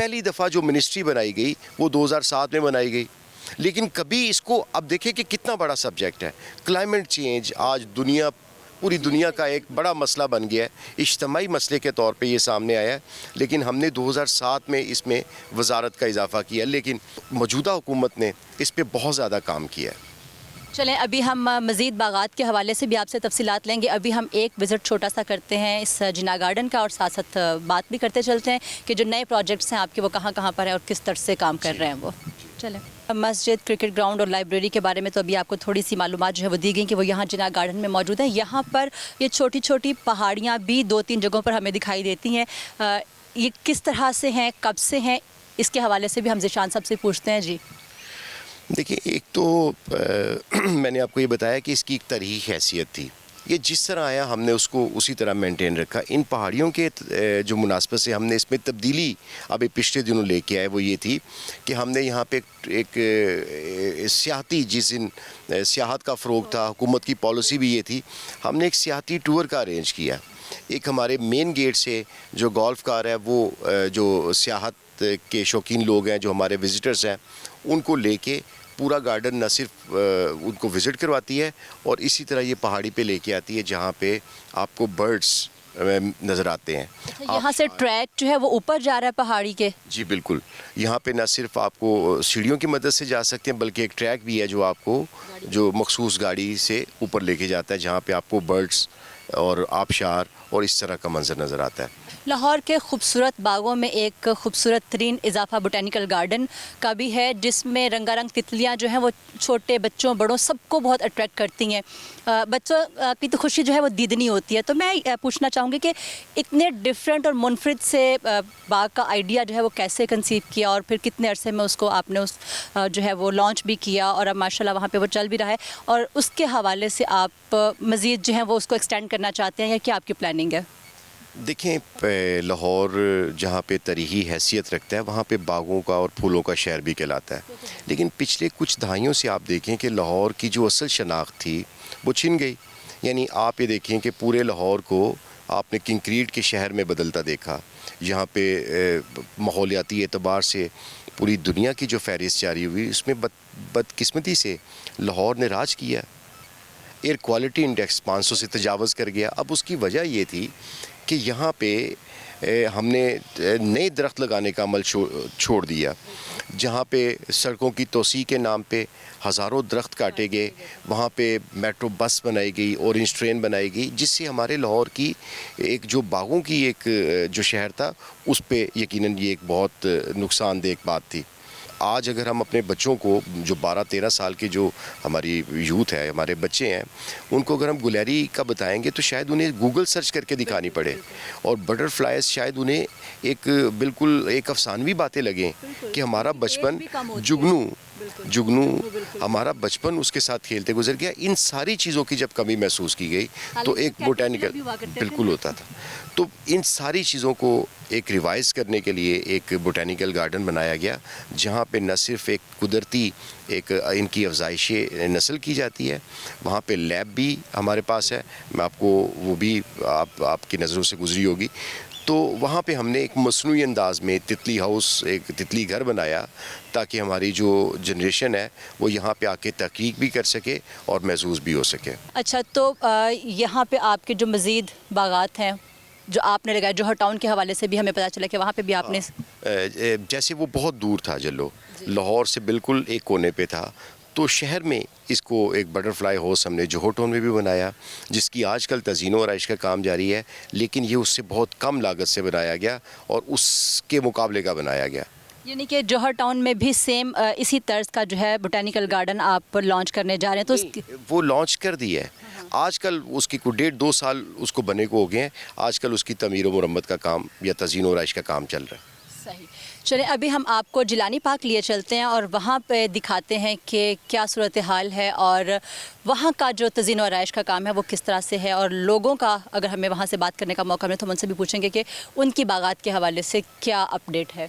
پہلی دفعہ جو منسٹری بنائی گئی وہ 2007 میں بنائی گئی، لیکن کبھی اس کو اب دیکھیں کہ کتنا بڑا سبجیکٹ ہے کلائمیٹ چینج، آج پوری دنیا کا ایک بڑا مسئلہ بن گیا ہے، اجتماعی مسئلے کے طور پہ یہ سامنے آیا ہے، لیکن ہم نے 2007 میں اس میں وزارت کا اضافہ کیا، لیکن موجودہ حکومت نے اس پہ بہت زیادہ کام کیا ہے۔ چلیں ابھی ہم مزید باغات کے حوالے سے بھی آپ سے تفصیلات لیں گے، ابھی ہم ایک وزٹ چھوٹا سا کرتے ہیں اس جناح گارڈن کا اور ساتھ ساتھ بات بھی کرتے چلتے ہیں کہ جو نئے پروجیکٹس ہیں آپ کے وہ کہاں کہاں پر ہیں اور کس طرح سے کام کر رہے ہیں وہ۔ چلیں، مسجد، کرکٹ گراؤنڈ اور لائبریری کے بارے میں تو ابھی آپ کو تھوڑی سی معلومات جو ہے وہ دی گئی کہ وہ یہاں جناح گارڈن میں موجود ہیں۔ یہاں پر یہ چھوٹی چھوٹی پہاڑیاں بھی 2-3 جگہوں پر ہمیں دکھائی دیتی ہیں، یہ کس طرح سے ہیں، کب سے ہیں، اس کے حوالے سے بھی ہم ذیشان صاحب سے پوچھتے ہیں۔ جی دیکھیں، ایک تو میں نے آپ کو یہ بتایا کہ اس کی ایک تاریخی حیثیت تھی، یہ جس طرح آیا ہم نے اس کو اسی طرح مینٹین رکھا۔ ان پہاڑیوں کے جو مناسبت سے ہم نے اس میں تبدیلی ابھی پچھلے دنوں لے کے آئے وہ یہ تھی کہ ہم نے یہاں پہ ایک سیاحتی، جس دن سیاحت کا فروغ تھا، حکومت کی پالیسی بھی یہ تھی، ہم نے ایک سیاحتی ٹور کا ارینج کیا۔ ایک ہمارے مین گیٹ سے جو گولف کار ہے وہ جو سیاحت کے شوقین لوگ ہیں، جو ہمارے وزٹرز ہیں، ان کو لے کے پورا گارڈن نہ صرف ان کو وزٹ کرواتی ہے اور اسی طرح یہ پہاڑی پہ لے کے آتی ہے جہاں پہ آپ کو برڈز نظر آتے ہیں۔ یہاں سے ٹریک جو ہے وہ اوپر جا رہا ہے پہاڑی کے؟ جی بالکل، یہاں پہ نہ صرف آپ کو سیڑھیوں کی مدد سے جا سکتے ہیں بلکہ ایک ٹریک بھی ہے جو آپ کو جو مخصوص گاڑی سے اوپر لے کے جاتا ہے، جہاں پہ آپ کو برڈز اور آبشار اور اس طرح کا منظر نظر آتا ہے۔ لاہور کے خوبصورت باغوں میں ایک خوبصورت ترین اضافہ بوٹینیکل گارڈن کا بھی ہے، جس میں رنگا رنگ تتلیاں جو ہیں وہ چھوٹے بچوں بڑوں سب کو بہت اٹریکٹ کرتی ہیں۔ بچوں کی تو خوشی جو ہے وہ دیدنی ہوتی ہے۔ تو میں پوچھنا چاہوں گی کہ اتنے ڈفرینٹ اور منفرد سے باغ کا آئیڈیا جو ہے وہ کیسے کنسیو کیا اور پھر کتنے عرصے میں اس کو آپ نے جو ہے وہ لانچ بھی کیا اور اب ماشاءاللہ وہاں پہ وہ چل بھی رہا ہے، اور اس کے حوالے سے آپ مزید جو ہے وہ اس کو ایکسٹینڈ کرنا چاہتے ہیں یا کیا آپ کی پلاننگ ہے؟ دیکھیں، لاہور جہاں پہ تاریخی حیثیت رکھتا ہے وہاں پہ باغوں کا اور پھولوں کا شہر بھی کہلاتا ہے، لیکن پچھلے کچھ دہائیوں سے آپ دیکھیں کہ لاہور کی جو اصل شناخت تھی وہ چھن گئی۔ یعنی آپ یہ دیکھیں کہ پورے لاہور کو آپ نے کنکریٹ کے شہر میں بدلتا دیکھا، یہاں پہ ماحولیاتی اعتبار سے پوری دنیا کی جو فہرست جاری ہوئی اس میں بدقسمتی سے لاہور نے راج کیا۔ ایئر کوالٹی انڈیکس 500 سے تجاوز کر گیا۔ اب اس کی وجہ یہ تھی کہ یہاں پہ ہم نے نئے درخت لگانے کا عمل چھوڑ دیا، جہاں پہ سڑکوں کی توسیع کے نام پہ ہزاروں درخت کاٹے گئے، وہاں پہ میٹرو بس بنائی گئی، اورنج ٹرین بنائی گئی، جس سے ہمارے لاہور کی ایک جو باغوں کی ایک جو شہر تھا اس پہ یقیناً یہ ایک بہت نقصان دہ بات تھی۔ آج اگر ہم اپنے بچوں کو جو 12-13 سال کے جو ہماری یوتھ ہے، ہمارے بچے ہیں، ان کو اگر ہم گلیری کا بتائیں گے تو شاید انہیں گوگل سرچ کر کے دکھانی پڑے، اور بٹر فلائز شاید انہیں ایک بالکل ایک افسانوی باتیں لگیں کہ ہمارا بچپن جگنو ہمارا بچپن اس کے ساتھ کھیلتے گزر گیا۔ ان ساری چیزوں کی جب کمی محسوس کی گئی تو ایک بوٹینیکل بالکل ہوتا تھا، تو ان ساری چیزوں کو ایک ریوائز کرنے کے لیے ایک بوٹینیکل گارڈن بنایا گیا، جہاں پہ نہ صرف ایک قدرتی ایک ان کی افزائش نسل کی جاتی ہے، وہاں پہ لیب بھی ہمارے پاس ہے، میں آپ کو وہ بھی آپ کی نظروں سے گزری ہوگی۔ تو وہاں پہ ہم نے ایک مصنوعی انداز میں تتلی ہاؤس، ایک تتلی گھر بنایا تاکہ ہماری جو جنریشن ہے وہ یہاں پہ آ کے تحقیق بھی کر سکے اور محظوظ بھی ہو سکے۔ اچھا، تو یہاں پہ آپ کے جو مزید باغات ہیں جو آپ نے لگائے، جوہر ٹاؤن کے حوالے سے بھی ہمیں پتہ چلا کہ وہاں پہ بھی آپ نے جیسے وہ بہت دور تھا جلو، لاہور سے بالکل ایک کونے پہ تھا، تو شہر میں اس کو ایک بٹر فلائی ہاؤس ہم نے جوہر ٹاؤن میں بھی بنایا، جس کی آج کل تزئین و آرائش کا کام جاری ہے، لیکن یہ اس سے بہت کم لاگت سے بنایا گیا اور اس کے مقابلے کا بنایا گیا۔ یعنی کہ جوہر ٹاؤن میں بھی سیم اسی طرز کا جو ہے بوٹینیکل گارڈن آپ لانچ کرنے جا رہے ہیں؟ تو وہ لانچ کر دی ہے، آج کل اس کی کوئی 1.5-2 سال اس کو بنے کو ہو گئے ہیں، آج کل اس کی تعمیر و مرمت کا کام یا تزئین و آرائش کا کام چل رہا ہے۔ صحیح، چلیں ابھی ہم آپ کو جیلانی پارک لیے چلتے ہیں اور وہاں پہ دکھاتے ہیں کہ کیا صورتحال ہے اور وہاں کا جو تزئین و آرائش کا کام ہے وہ کس طرح سے ہے، اور لوگوں کا اگر ہمیں وہاں سے بات کرنے کا موقع ملے تو ہم ان سے بھی پوچھیں گے کہ ان کی باغات کے حوالے سے کیا اپڈیٹ ہے۔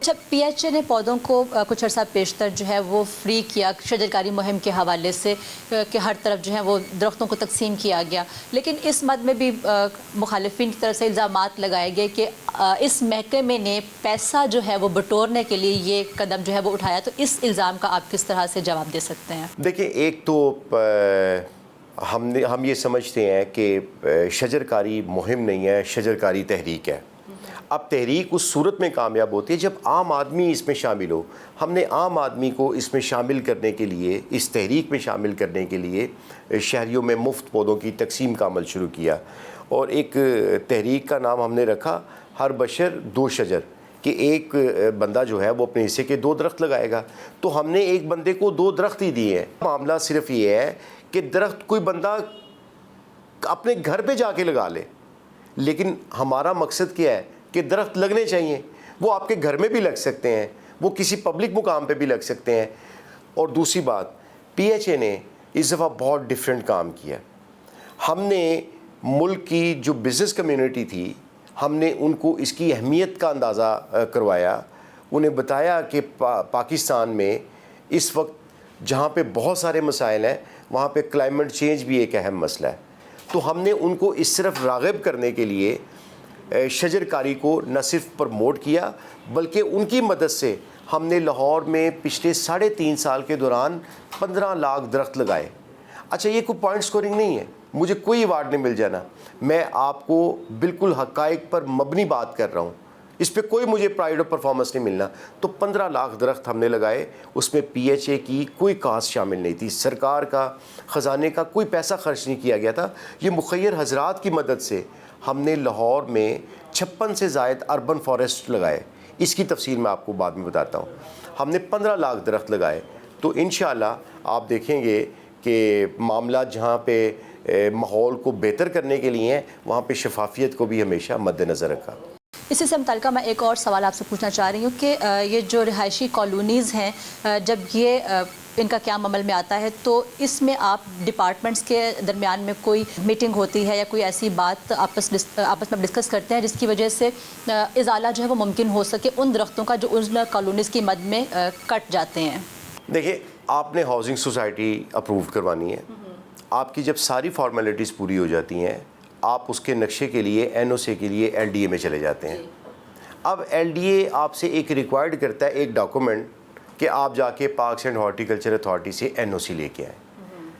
اچھا، پی ایچ اے نے پودوں کو کچھ عرصہ پیشتر جو ہے وہ فری کیا شجرکاری مہم کے حوالے سے کہ ہر طرف جو ہے وہ درختوں کو تقسیم کیا گیا، لیکن اس مد میں بھی مخالفین کی طرف سے الزامات لگائے گئے کہ اس محکمے نے پیسہ جو ہے وہ بٹورنے کے لیے یہ قدم جو ہے وہ اٹھایا، تو اس الزام کا آپ کس طرح سے جواب دے سکتے ہیں؟ دیکھیں، ایک تو ہم یہ سمجھتے ہیں کہ شجرکاری مہم نہیں ہے، شجرکاری تحریک ہے۔ اب تحریک اس صورت میں کامیاب ہوتی ہے جب عام آدمی اس میں شامل ہو۔ ہم نے عام آدمی کو اس میں شامل کرنے کے لیے، اس تحریک میں شامل کرنے کے لیے شہریوں میں مفت پودوں کی تقسیم کا عمل شروع کیا، اور ایک تحریک کا نام ہم نے رکھا ہر بشر دو شجر، کہ ایک بندہ جو ہے وہ اپنے حصے کے 2 درخت لگائے گا۔ تو ہم نے ایک بندے کو 2 درخت ہی دیے ہیں۔ معاملہ صرف یہ ہے کہ درخت کوئی بندہ اپنے گھر پہ جا کے لگا لے، لیکن ہمارا مقصد کیا ہے کہ درخت لگنے چاہیے۔ وہ آپ کے گھر میں بھی لگ سکتے ہیں، وہ کسی پبلک مقام پہ بھی لگ سکتے ہیں۔ اور دوسری بات، پی ایچ اے نے اس دفعہ بہت ڈیفرنٹ کام کیا۔ ہم نے ملک کی جو بزنس کمیونٹی تھی، ہم نے ان کو اس کی اہمیت کا اندازہ کروایا، انہیں بتایا کہ پاکستان میں اس وقت جہاں پہ بہت سارے مسائل ہیں، وہاں پہ کلائمیٹ چینج بھی ایک اہم مسئلہ ہے۔ تو ہم نے ان کو اس طرف راغب کرنے کے لیے شجرکاری کو نہ صرف پروموٹ کیا، بلکہ ان کی مدد سے ہم نے لاہور میں پچھلے 3.5 سال کے دوران 15 لاکھ درخت لگائے۔ اچھا، یہ کوئی پوائنٹ سکورنگ نہیں ہے، مجھے کوئی ایوارڈ نہیں مل جانا، میں آپ کو بالکل حقائق پر مبنی بات کر رہا ہوں، اس پہ کوئی مجھے پرائیڈ اور پرفارمنس نہیں ملنا۔ تو 15 لاکھ درخت ہم نے لگائے، اس میں پی ایچ اے کی کوئی کاسٹ شامل نہیں تھی، سرکار کا خزانے کا کوئی پیسہ خرچ نہیں کیا گیا تھا۔ یہ مخیر حضرات کی مدد سے ہم نے لاہور میں 56 سے زائد اربن فارسٹ لگائے۔ اس کی تفصیل میں آپ کو بعد میں بتاتا ہوں۔ ہم نے 15 لاکھ درخت لگائے۔ تو انشاءاللہ آپ دیکھیں گے کہ معاملات جہاں پہ ماحول کو بہتر کرنے کے لیے ہیں، وہاں پہ شفافیت کو بھی ہمیشہ مد نظر رکھا۔ اسی سے متعلقہ میں ایک اور سوال آپ سے پوچھنا چاہ رہی ہوں کہ یہ جو رہائشی کالونیز ہیں، جب یہ ان کا قیام عمل میں آتا ہے تو اس میں آپ ڈپارٹمنٹس کے درمیان میں کوئی میٹنگ ہوتی ہے یا کوئی ایسی بات آپس میں ڈسکس کرتے ہیں جس کی وجہ سے ازالہ جو ہے وہ ممکن ہو سکے ان درختوں کا جو ان کالونیز کی مد میں کٹ جاتے ہیں؟ دیکھیے، آپ نے ہاؤسنگ سوسائٹی اپروو کروانی ہے، آپ کی جب ساری فارمیلٹیز پوری ہو جاتی ہیں، آپ اس کے نقشے کے لیے این او سی کے لیے ایل ڈی اے میں چلے جاتے ہیں۔ اب ایل ڈی اے آپ سے ایک ریکوائرڈ کرتا ہے ایک ڈاکومنٹ کہ آپ جا کے پارکس اینڈ ہارٹیکلچر اتھارٹی سے این او سی لے کے آئیں۔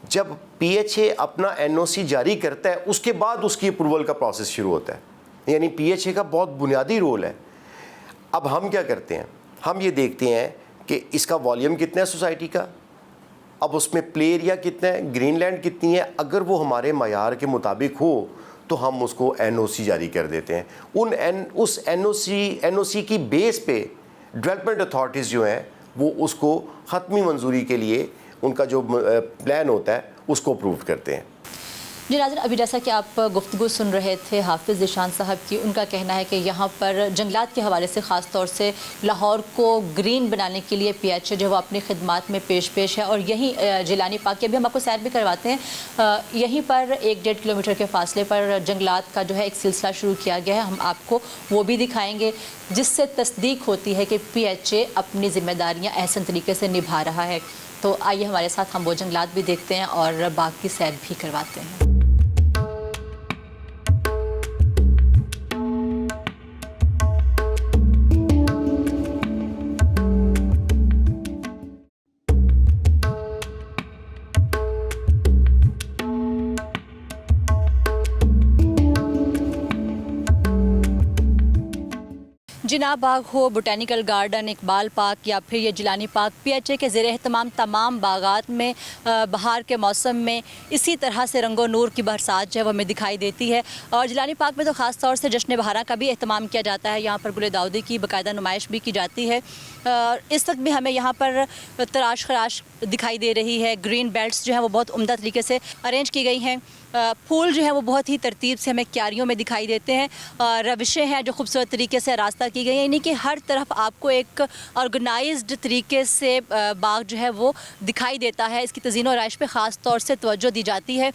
جب پی ایچ اے اپنا این او سی جاری کرتا ہے، اس کے بعد اس کی اپروول کا پروسیس شروع ہوتا ہے، یعنی پی ایچ اے کا بہت بنیادی رول ہے۔ اب ہم کیا کرتے ہیں، ہم یہ دیکھتے ہیں کہ اس کا والیوم کتنا ہے سوسائٹی کا، اب اس میں پلے ایریا کتنا ہے، گرین لینڈ کتنی ہے، اگر وہ ہمارے معیار کے مطابق ہو تو ہم اس کو این او سی جاری کر دیتے ہیں۔ اس این او سی کی بیس پہ ڈیولپمنٹ اتھارٹیز جو ہیں وہ اس کو حتمی منظوری کے لیے ان کا جو پلان ہوتا ہے اس کو اپروو کرتے ہیں۔ جی ناظرین، ابھی جیسا کہ آپ گفتگو سن رہے تھے حافظ ذیشان صاحب کی، ان کا کہنا ہے کہ یہاں پر جنگلات کے حوالے سے خاص طور سے لاہور کو گرین بنانے کے لیے پی ایچ اے جو وہ اپنی خدمات میں پیش ہے، اور یہیں جیلانی پارک کے بھی ہم آپ کو سیر بھی کرواتے ہیں، یہیں پر 1-1.5 کلومیٹر کے فاصلے پر جنگلات کا جو ہے ایک سلسلہ شروع کیا گیا ہے، ہم آپ کو وہ بھی دکھائیں گے، جس سے تصدیق ہوتی ہے کہ پی ایچ اے اپنی ذمہ داریاں احسن طریقے سے نبھا رہا ہے۔ تو آئیے ہمارے ساتھ ہم وہ جنگلات بھی دیکھتے ہیں اور باغ کی سیر بھی کرواتے ہیں۔ جناب باغ ہو، بوٹینیکل گارڈن، اقبال پارک یا پھر یہ Jilani park, P H A کے زیر اہتمام تمام باغات میں بہار کے موسم میں اسی طرح سے رنگ و نور کی برسات جو ہے وہ ہمیں دکھائی دیتی ہے۔ اور جیلانی پارک میں تو خاص طور سے جشن بہارا کا بھی اہتمام کیا جاتا ہے، یہاں پر گل داؤدی کی باقاعدہ نمائش بھی کی جاتی ہے۔ اس وقت بھی ہمیں یہاں پر تراش خراش دکھائی دے رہی ہے، گرین بیلٹس جو ہیں وہ بہت عمدہ طریقے سے ارینج کی گئی ہیں، پھول جو ہیں وہ بہت ہی ترتیب سے ہمیں کیاریوں میں دکھائی دیتے ہیں، روشیں ہیں جو خوبصورت طریقے سے راستہ کی گئی ہیں، یعنی کہ ہر طرف آپ کو ایک آرگنائزڈ طریقے سے باغ جو ہے وہ دکھائی دیتا ہے۔ اس کی تزئین و آرائش پہ خاص طور سے توجہ دی جاتی ہے۔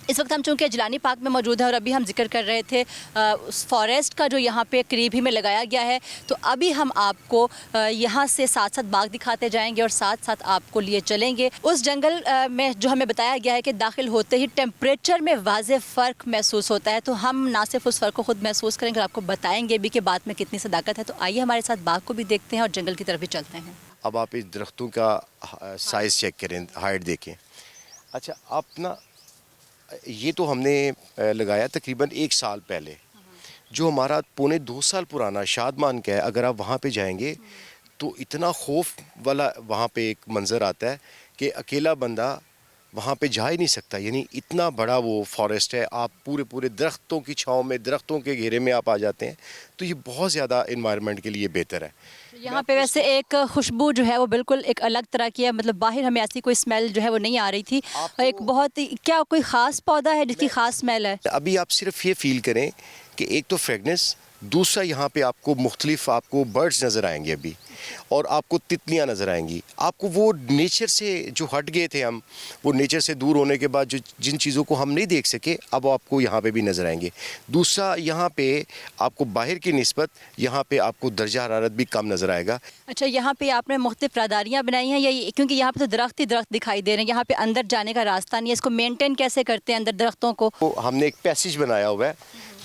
اس وقت ہم چونکہ جیلانی پارک میں موجود ہیں اور ابھی ہم ذکر کر رہے تھے اس فارسٹ کا جو یہاں پہ قریب ہی میں لگایا گیا ہے، تو ابھی ہم آپ کو یہاں سے ساتھ ساتھ باغ دکھاتے جائیں گے اور ساتھ ساتھ آپ کو لیے چلیں گے اس جنگل میں جو ہمیں بتایا گیا ہے کہ داخل ہوتے ہی ٹیمپریچر میں واضح فرق محسوس ہوتا ہے، تو ہم نہ صرف اس فرق کو خود محسوس کریں گے، آپ کو بتائیں گے بھی کہ بات میں کتنی صداقت ہے۔ تو آئیے ہمارے ساتھ باغ کو بھی دیکھتے ہیں اور جنگل کی طرف بھی چلتے ہیں۔ اب آپ اس درختوں کا سائز چیک کریں، ہائٹ دیکھیں۔ اچھا آپ نا، یہ تو ہم نے لگایا تقریباً 1 سال پہلے، جو ہمارا 2.25 سال پرانا شادمان کا ہے، اگر آپ وہاں پہ جائیں گے تو اتنا خوف والا وہاں پہ ایک منظر آتا ہے کہ اکیلا بندہ وہاں پہ جا ہی نہیں سکتا، یعنی اتنا بڑا وہ فارسٹ ہے، آپ پورے درختوں کی چھاؤں میں، درختوں کے گھیرے میں آپ آ جاتے ہیں، تو یہ بہت زیادہ انوائرمنٹ کے لیے بہتر ہے۔ یہاں پہ ویسے ایک خوشبو جو ہے وہ بالکل ایک الگ طرح کی ہے، مطلب باہر ہمیں ایسی کوئی اسمیل جو ہے وہ نہیں آ رہی تھی، ایک بہت کیا کوئی خاص پودا ہے جس کی خاص اسمیل ہے؟ ابھی آپ صرف یہ فیل کریں کہ ایک تو فریگنس، دوسرا یہاں پہ آپ کو مختلف آپ کو برڈز نظر آئیں گے ابھی، اور آپ کو تتلیاں نظر آئیں گی، آپ کو وہ نیچر سے جو ہٹ گئے تھے ہم، وہ نیچر سے دور ہونے کے بعد جو جن چیزوں کو ہم نہیں دیکھ سکے اب آپ کو یہاں پہ بھی نظر آئیں گے۔ دوسرا یہاں پہ آپ کو باہر کی نسبت یہاں پہ آپ کو درجہ حرارت بھی کم نظر آئے گا۔ اچھا یہاں پہ آپ نے مختلف راداریاں بنائی ہیں، یا کیونکہ یہاں پہ تو درخت ہی درخت دکھائی دے رہے ہیں، یہاں پہ اندر جانے کا راستہ نہیں ہے، اس کو مینٹین کیسے کرتے ہیں اندر درختوں کو؟ ہم نے ایک پیسیج بنایا ہوا ہے،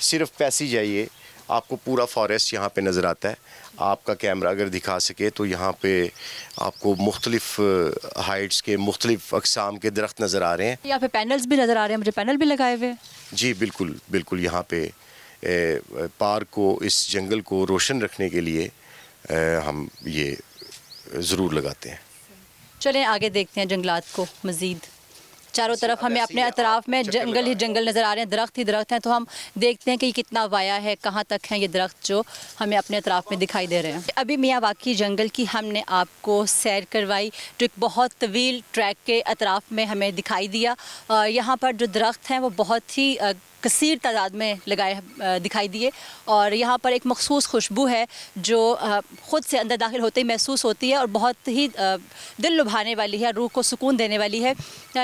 صرف پیسیج ہے یہ، آپ کو پورا فارسٹ یہاں پہ نظر آتا ہے۔ آپ کا کیمرہ اگر دکھا سکے تو یہاں پہ آپ کو مختلف ہائٹس کے مختلف اقسام کے درخت نظر آ رہے ہیں۔ یہاں پہ پینلز بھی نظر آ رہے ہیں، مجھے پینل بھی لگائے ہوئے۔ جی بالکل بالکل، یہاں پہ پارک کو، اس جنگل کو روشن رکھنے کے لیے ہم یہ ضرور لگاتے ہیں۔ چلیں آگے دیکھتے ہیں جنگلات کو مزید۔ چاروں طرف ہمیں اپنے اطراف میں جنگل ہی جنگل نظر آ رہے ہیں، درخت ہی درخت ہیں، تو ہم دیکھتے ہیں کہ یہ کتنا وایا ہے، کہاں تک ہیں یہ درخت جو ہمیں اپنے اطراف میں دکھائی دے رہے ہیں۔ ابھی میاں واقعی جنگل کی ہم نے آپ کو سیر کروائی، جو ایک بہت طویل ٹریک کے اطراف میں ہمیں دکھائی دیا۔ یہاں پر جو درخت ہیں وہ بہت ہی کثیر تعداد میں لگائے دکھائی دیے، اور یہاں پر ایک مخصوص خوشبو ہے جو خود سے اندر داخل ہوتے ہی محسوس ہوتی ہے اور بہت ہی دل لبھانے والی ہے، روح کو سکون دینے والی ہے۔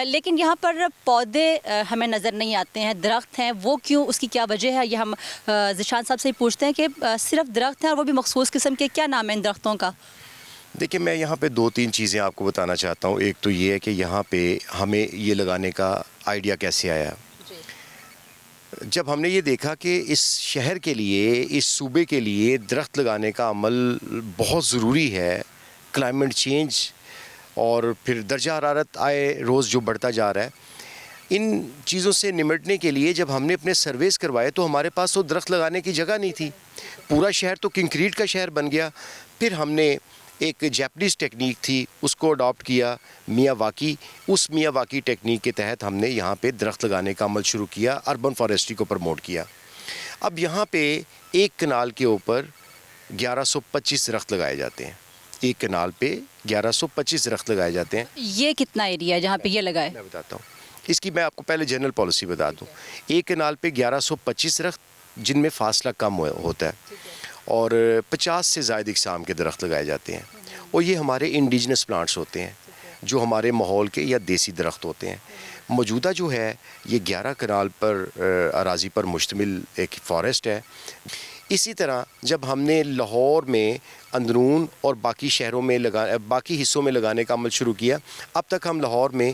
لیکن یہاں پر پودے ہمیں نظر نہیں آتے ہیں، درخت ہیں، وہ کیوں، اس کی کیا وجہ ہے، یہ ہم ذیشان صاحب سے ہی پوچھتے ہیں کہ صرف درخت ہیں اور وہ بھی مخصوص قسم کے، کیا نام ہے ان درختوں کا؟ دیکھیں میں یہاں پہ 2-3 چیزیں آپ کو بتانا چاہتا ہوں۔ ایک تو یہ ہے کہ یہاں پہ ہمیں یہ لگانے کا آئیڈیا کیسے آیا۔ جب ہم نے یہ دیکھا کہ اس شہر کے لیے، اس صوبے کے لیے درخت لگانے کا عمل بہت ضروری ہے، کلائمیٹ چینج اور پھر درجہ حرارت آئے روز جو بڑھتا جا رہا ہے، ان چیزوں سے نمٹنے کے لیے جب ہم نے اپنے سرویز کروائے تو ہمارے پاس تو درخت لگانے کی جگہ نہیں تھی، پورا شہر تو کنکریٹ کا شہر بن گیا۔ پھر ہم نے ایک جیپنیز ٹیکنیک تھی اس کو اڈاپٹ کیا، میاں واکی، اس میاں واکی ٹیکنیک کے تحت ہم نے یہاں پہ درخت لگانے کا عمل شروع کیا، اربن فارسٹری کو پروموٹ کیا۔ اب یہاں پہ ایک کنال کے اوپر 1125 درخت لگائے جاتے ہیں، ایک کنال پہ 1125 درخت لگائے جاتے ہیں۔ یہ کتنا ایریا ہے جہاں پہ یہ لگائے؟ میں بتاتا ہوں، اس کی میں آپ کو پہلے جنرل پالیسی بتا دوں۔ ایک کنال پہ 1125 درخت جن میں فاصلہ کم ہوتا ہے، اور 50 سے زائد اقسام کے درخت لگائے جاتے ہیں، اور یہ ہمارے انڈیجنس پلانٹس ہوتے ہیں جو ہمارے ماحول کے یا دیسی درخت ہوتے ہیں۔ موجودہ جو ہے یہ 11 کنال پر اراضی پر مشتمل ایک فارسٹ ہے۔ اسی طرح جب ہم نے لاہور میں اندرون اور باقی شہروں میں باقی حصوں میں لگانے کا عمل شروع کیا، اب تک ہم لاہور میں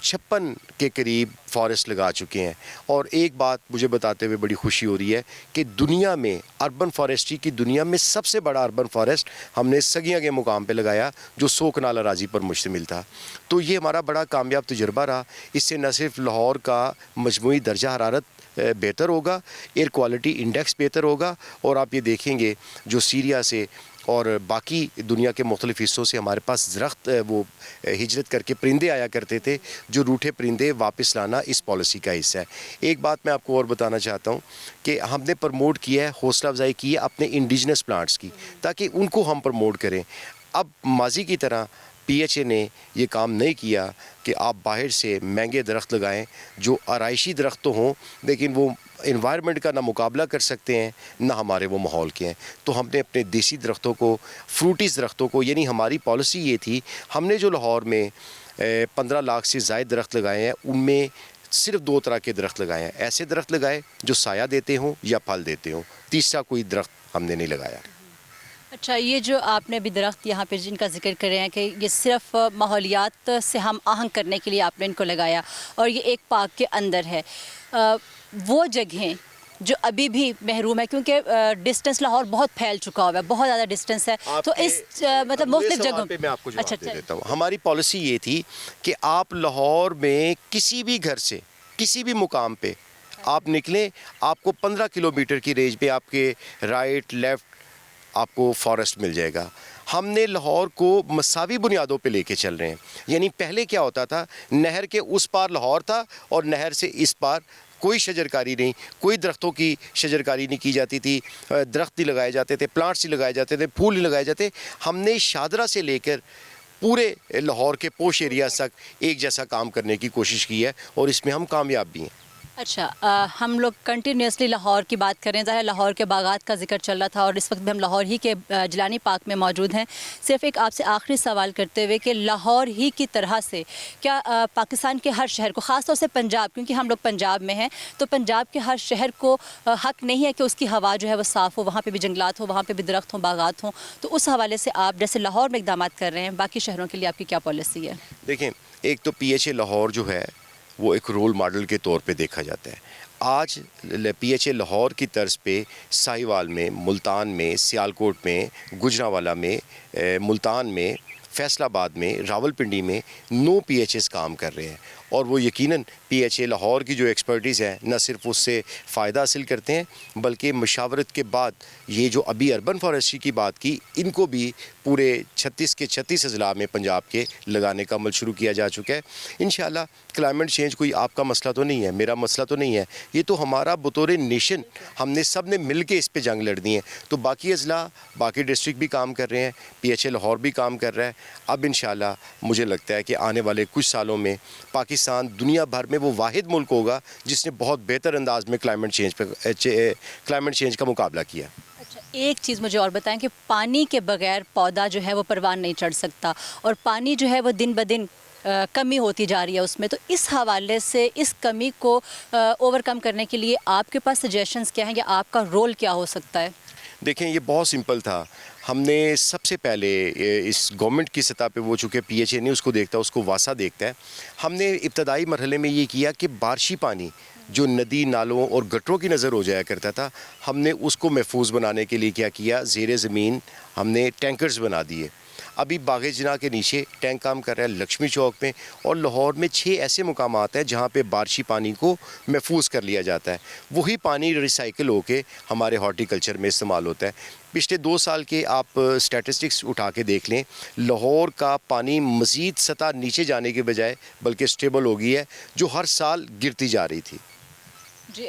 56 کے قریب فارسٹ لگا چکے ہیں۔ اور ایک بات مجھے بتاتے ہوئے بڑی خوشی ہو رہی ہے کہ دنیا میں اربن فارسٹری کی دنیا میں سب سے بڑا اربن فارسٹ ہم نے سگیاں کے مقام پہ لگایا جو 100 کنال اراضی پر مشتمل تھا۔ تو یہ ہمارا بڑا کامیاب تجربہ رہا۔ اس سے نہ صرف لاہور کا مجموعی درجہ حرارت بہتر ہوگا، ایئر کوالٹی انڈیکس بہتر ہوگا، اور آپ یہ دیکھیں گے جو سیریا سے اور باقی دنیا کے مختلف حصوں سے ہمارے پاس درخت وہ ہجرت کر کے پرندے آیا کرتے تھے، جو روٹھے پرندے واپس لانا اس پالیسی کا حصہ ہے۔ ایک بات میں آپ کو اور بتانا چاہتا ہوں کہ ہم نے پروموٹ کیا ہے، حوصلہ افزائی کی ہے اپنے انڈیجنس پلانٹس کی، تاکہ ان کو ہم پروموٹ کریں۔ اب ماضی کی طرح پی ایچ اے نے یہ کام نہیں کیا کہ آپ باہر سے مہنگے درخت لگائیں جو آرائشی درخت تو ہوں لیکن وہ انوائرمنٹ کا نہ مقابلہ کر سکتے ہیں نہ ہمارے وہ ماحول کے ہیں۔ تو ہم نے اپنے دیسی درختوں کو، فروٹیز درختوں کو، یعنی ہماری پالیسی یہ تھی، ہم نے جو لاہور میں 15 لاکھ سے زائد درخت لگائے ہیں ان میں صرف 2 طرح کے درخت لگائے ہیں. ایسے درخت لگائے جو سایہ دیتے ہوں یا پھل دیتے ہوں. تیسرا کوئی درخت ہم نے نہیں لگایا. اچھا، یہ جو آپ نے ابھی درخت یہاں پہ جن کا ذکر کر رہے ہیں کہ یہ صرف ماحولیات سے ہم آہنگ کرنے کے لیے آپ نے ان کو لگایا اور یہ ایک پارک کے اندر ہے، وہ جگہیں جو ابھی بھی محروم ہے کیونکہ ڈسٹینس لاہور بہت پھیل چکا ہوا ہے، بہت زیادہ ڈسٹینس ہے، تو اس مطلب مختلف جگہوں پہ میں آپ کو جواب دے دیتا ہوں. ہماری پالیسی یہ تھی کہ آپ لاہور میں کسی بھی گھر سے کسی بھی مقام پہ آپ نکلیں، آپ کو 15 کلومیٹر کی رینج پہ آپ کے رائٹ لیفٹ آپ کو فارسٹ مل جائے گا. ہم نے لاہور کو مساوی بنیادوں پہ لے کے چل رہے ہیں. یعنی پہلے کیا ہوتا تھا، نہر کے اس پار لاہور تھا اور نہر سے اس پار کوئی شجرکاری نہیں، کوئی درختوں کی شجرکاری نہیں کی جاتی تھی، درخت نہیں لگائے جاتے تھے، پلانٹس نہیں لگائے جاتے تھے، پھول نہیں لگائے جاتے. ہم نے شاہدرہ سے لے کر پورے لاہور کے پوش ایریاز تک ایک جیسا کام کرنے کی کوشش کی ہے اور اس میں ہم کامیاب بھی ہیں. اچھا، ہم لوگ کنٹینیوسلی لاہور کی بات کریں، ظاہر لاہور کے باغات کا ذکر چل رہا تھا اور اس وقت بھی ہم لاہور ہی کے جیلانی پارک میں موجود ہیں. صرف ایک آپ سے آخری سوال کرتے ہوئے کہ لاہور ہی کی طرح سے کیا پاکستان کے ہر شہر کو، خاص طور سے پنجاب، کیونکہ ہم لوگ پنجاب میں ہیں، تو پنجاب کے ہر شہر کو حق نہیں ہے کہ اس کی ہوا جو ہے وہ صاف ہو، وہاں پہ بھی جنگلات ہوں، وہاں پہ بھی درخت ہوں، باغات ہوں؟ تو اس حوالے سے آپ جیسے لاہور میں اقدامات کر رہے ہیں، باقی شہروں کے لیے آپ کی کیا پالیسی ہے؟ دیکھیں، ایک تو پی ایچ اے لاہور جو ہے وہ ایک رول ماڈل کے طور پہ دیکھا جاتا ہے. آج پی ایچ اے لاہور کی طرز پہ ساہیوال میں، ملتان میں، سیالکوٹ میں، گجرانوالہ میں، ملتان میں، فیصل آباد میں، راولپنڈی میں 9 پی ایچ ایز کام کر رہے ہیں اور وہ یقیناً پی ایچ اے لاہور کی جو ایکسپرٹیز ہے نہ صرف اس سے فائدہ حاصل کرتے ہیں بلکہ مشاورت کے بعد یہ جو ابھی اربن فارسٹری کی بات کی، ان کو بھی پورے 36 کے 36 اضلاع میں پنجاب کے لگانے کا عمل شروع کیا جا چکا ہے. انشاءاللہ کلائمیٹ چینج کوئی آپ کا مسئلہ تو نہیں ہے، میرا مسئلہ تو نہیں ہے، یہ تو ہمارا بطور نیشن ہم نے سب نے مل کے اس پہ جنگ لڑنی ہے. تو باقی اضلاع، باقی ڈسٹرکٹ بھی کام کر رہے ہیں، پی ایچ اے لاہور بھی کام کر رہا ہے. اب انشاءاللہ مجھے لگتا ہے کہ آنے والے کچھ سالوں میں پاکستان دنیا بھر میں وہ واحد ملک ہوگا جس نے بہت بہتر انداز میں کلائمیٹ چینج کا مقابلہ کیا. اچھا، ایک چیز مجھے اور بتائیں کہ پانی کے بغیر پودا جو ہے وہ پروان نہیں چڑھ سکتا اور پانی جو ہے وہ دن بدن کمی ہوتی جا رہی ہے اس میں، تو اس حوالے سے اس کمی کو اوور کم کرنے کے لیے آپ کے پاس سجیشنز کیا ہیں یا آپ کا رول کیا ہو سکتا ہے؟ دیکھیں، یہ بہت سمپل تھا. ہم نے سب سے پہلے اس گورنمنٹ کی سطح پہ، وہ چونکہ پی ایچ اے نہیں اس کو دیکھتا، اس کو واسا دیکھتا ہے، ہم نے ابتدائی مرحلے میں یہ کیا کہ بارشی پانی جو ندی، نالوں اور گٹروں کی نظر ہو جایا کرتا تھا، ہم نے اس کو محفوظ بنانے کے لیے کیا زیر زمین ہم نے ٹینکرز بنا دیے. ابھی باغ جناح کے نیچے ٹینک کام کر رہا ہے، لکشمی چوک میں، اور لاہور میں 6 ایسے مقامات ہیں جہاں پہ بارشی پانی کو محفوظ کر لیا جاتا ہے. وہی پانی ریسائیکل ہو کے ہمارے ہارٹی کلچر میں استعمال ہوتا ہے. پچھلے 2 سال کے آپ اسٹیٹسٹکس اٹھا کے دیکھ لیں، لاہور کا پانی مزید سطح نیچے جانے کے بجائے بلکہ اسٹیبل ہو گئی ہے، جو ہر سال گرتی جا رہی تھی. جی،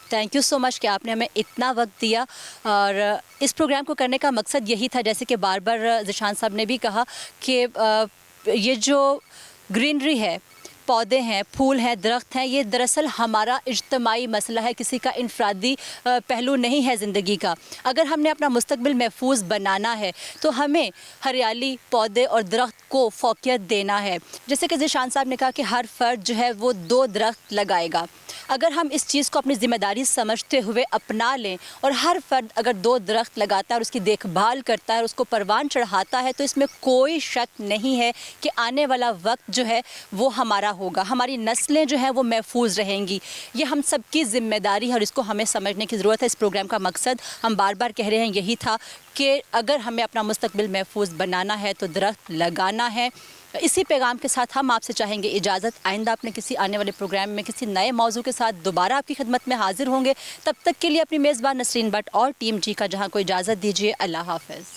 تھینک یو سو مچ کہ آپ نے ہمیں اتنا وقت دیا، اور اس پروگرام کو کرنے کا مقصد یہی تھا، جیسے کہ بار بار ذیشان صاحب نے بھی کہا کہ یہ جو گرینری ہے، پودے ہیں، پھول ہیں، درخت ہیں، یہ دراصل ہمارا اجتماعی مسئلہ ہے، کسی کا انفرادی پہلو نہیں ہے زندگی کا. اگر ہم نے اپنا مستقبل محفوظ بنانا ہے تو ہمیں ہریالی، پودے اور درخت کو فوقیت دینا ہے. جیسے کہ ذیشان صاحب نے کہا کہ ہر فرد جو ہے وہ 2 درخت لگائے گا. اگر ہم اس چیز کو اپنی ذمہ داری سمجھتے ہوئے اپنا لیں اور ہر فرد اگر 2 درخت لگاتا ہے اور اس کی دیکھ بھال کرتا ہے اور اس کو پروان چڑھاتا ہے، تو اس میں کوئی شک نہیں ہے کہ آنے والا وقت جو ہے وہ ہمارا ہوگا، ہماری نسلیں جو ہیں وہ محفوظ رہیں گی. یہ ہم سب کی ذمہ داری ہے اور اس کو ہمیں سمجھنے کی ضرورت ہے. اس پروگرام کا مقصد ہم بار بار کہہ رہے ہیں یہی تھا کہ اگر ہمیں اپنا مستقبل محفوظ بنانا ہے تو درخت لگانا ہے. اسی پیغام کے ساتھ ہم آپ سے چاہیں گے اجازت. آئندہ اپنے کسی آنے والے پروگرام میں کسی نئے موضوع کے ساتھ دوبارہ آپ کی خدمت میں حاضر ہوں گے. تب تک کے لیے اپنی میزبان نسرین بٹ اور ٹیم جی کا جہاں کو اجازت دیجیے. اللہ حافظ.